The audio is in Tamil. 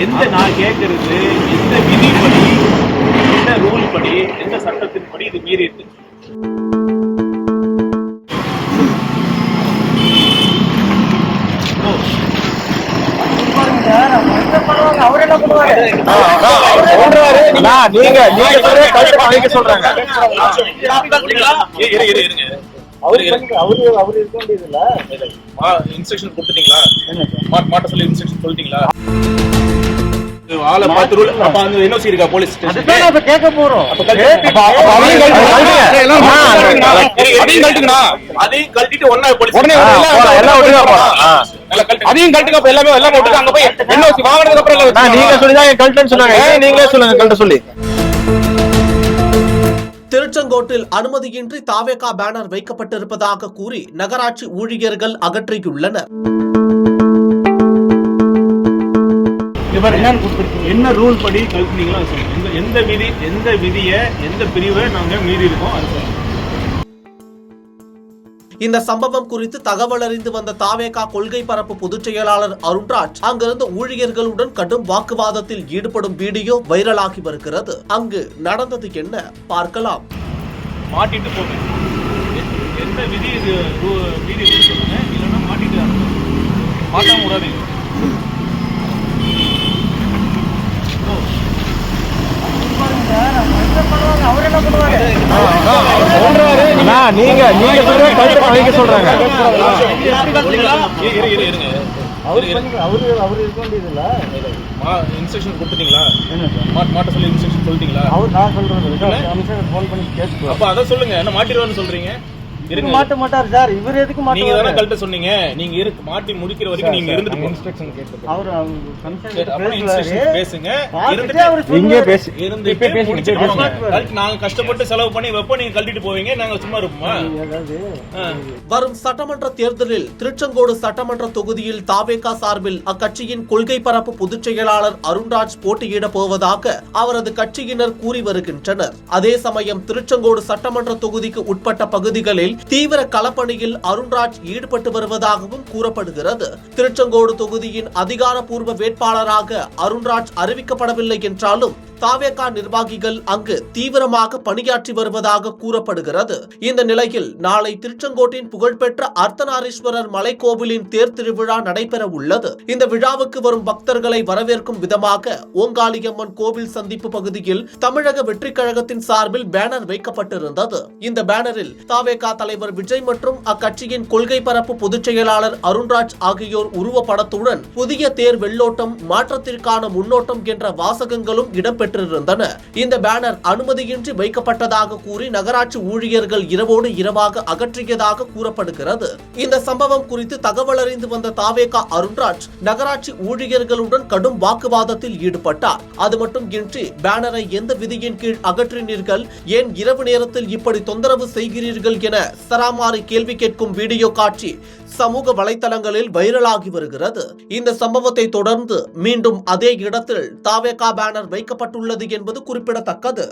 எந்த நான் கேட்கறது எந்த விதிப்படி, எந்த ரூல் படி, எந்த சட்டத்தின்படி இது மீறி இருக்கு? இன்ஸ்ட்ரக்ஷன் கொடுத்துட்டீங்களா? மாட்ட சொல்லி இன்ஸ்ட்ரக்ஷன் சொல்லிட்டீங்களா? ஆளை பார்த்து ரூல் அப்ப அந்த என்ஓசி இருக்கா போலீஸ் ஸ்டேஷன்? அதான் அப்ப கேட்க போறோம். அதையும் கழட்டிட்டு ஒண்ணா போலீஸ் அதையும் கழட்டுங்க. அப்ப எல்லாமே எல்லாம் போட்டு அங்க போய் என்ஓசி வாங்கினதுக்கு அப்புறம் நீங்க சொல்லிதான் கழட்டுன்னு சொன்னாங்க. நீங்களே சொல்லுங்க கழட்ட சொல்லி. திருச்செங்கோட்டில் அனுமதியின்றி தாவேகா பேனர் வைக்கப்பட்டிருப்பதாக கூறி நகராட்சி ஊழியர்கள் அகற்றியுள்ளனர். என்ன ரூல் படி கல்பினீங்களோ எந்த விதியை எந்த பிரிவை நாங்க மீறி இருக்கோம் அது சொல்லுங்க. இந்த சம்பவம் குறித்து தகவல் அறிந்து வந்த தாவேகா கொள்கை பரப்பு பொதுச் செயலாளர் அருண்ராஜ் அங்கிருந்த ஊழியர்களுடன் கடும் வாக்குவாதத்தில் ஈடுபடும் வீடியோ வைரலாகி வருகிறது. அங்கு நடந்தது என்ன பார்க்கலாம். மாட்டிட்டு போங்க, எந்த விதி மீறி சொல்லுங்க, இல்லைன்னா மாட்டிட்டு மாட்டாம விடாதீங்க. இன்ஸ்ட்ரக்ஷன் கொடுத்துட்டீங்களா? மாட்ட சொல்லி இன்ஸ்ட்ரக்ஷன் சொல்லிட்டீங்களா? அப்ப அதை சொல்லுங்க. என்ன மாட்டிடுவான்னு சொல்றீங்க? மாட்ட மாட்டார் சார். இவர் எதுக்கு மாட்ட? நீங்க தானே கழட்ட சொன்னீங்க. நீங்க மாட்டி முடிக்கிற வரைக்கும் நீங்க இருந்துட்டு இன்ஸ்ட்ரக்ஷன் கேட்டு அவர் பேசுங்க. நாங்க கஷ்டப்பட்டு செலவு பண்ணி வைப்போம், நீங்க கழட்டிட்டு போவீங்க, நாங்க சும்மா இருப்போமா? வரும் சட்டமன்ற தேர்தலில் திருச்செங்கோடு சட்டமன்ற தொகுதியில் தாவேகா சார்பில் அக்கட்சியின் கொள்கை பரப்பு பொதுச் செயலாளர் அருண்ராஜ் போட்டியிட போவதாக அவரது கட்சியினர் கூறி வருகின்றனர். அதே சமயம் திருச்செங்கோடு சட்டமன்ற தொகுதிக்கு உட்பட்ட பகுதிகளில் தீவிர களப்பணியில் அருண்ராஜ் ஈடுபட்டு வருவதாகவும் கூறப்படுகிறது. திருச்செங்கோடு தொகுதியின் அதிகாரப்பூர்வ வேட்பாளராக அருண்ராஜ் அறிவிக்கப்படவில்லை என்றாலும் தாவேகா நிர்வாகிகள் அங்கு தீவிரமாக பணியாற்றி வருவதாக கூறப்படுகிறது. இந்த நிலையில் நாளை திருச்செங்கோட்டின் புகழ்பெற்ற அர்த்தநாரீஸ்வரர் மலைக்கோவிலின் தேர் திருவிழா நடைபெற உள்ளது. இந்த விழாவுக்கு வரும் பக்தர்களை வரவேற்கும் விதமாக ஓங்காளியம்மன் கோவில் சந்திப்பு பகுதியில் தமிழக வெற்றிக் கழகத்தின் சார்பில் பேனர் வைக்கப்பட்டிருந்தது. இந்த பேனரில் தாவேகா தலைவர் விஜய் மற்றும் அக்கட்சியின் கொள்கை பரப்பு பொதுச் செயலாளர் அருண்ராஜ் ஆகியோர் உருவப்படத்துடன் புதிய தேர் வெள்ளோட்டம், மாற்றத்திற்கான முன்னோட்டம் என்ற வாசகங்களும் இடம்பெற்று இந்த பேனர் அனுமதியின்றி வைக்கப்பட்டதாக கூறி நகராட்சி ஊழியர்கள் இரவோடு இரவாக அகற்றியதாக கூறப்படுகிறது. இந்த சம்பவம் குறித்து தகவல் அறிந்து வந்த தாவேகா அருண்ராஜ் நகராட்சி ஊழியர்களுடன் கடும் வாக்குவாதத்தில் ஈடுபட்டார். அது மட்டும் இன்றி பேனரை எந்த விதியின் கீழ் அகற்றினீர்கள், ஏன் இரவு நேரத்தில் இப்படி தொந்தரவு செய்கிறீர்கள் என சராமாரி கேள்வி கேட்கும் வீடியோ காட்சி சமூக வலைதளங்களில் வைரலாகி வருகிறது. இந்த சம்பவத்தை தொடர்ந்து மீண்டும் அதே இடத்தில் தாவேகா பேனர் வைக்கப்பட்டுள்ளது என்பது குறிப்பிடத்தக்கது.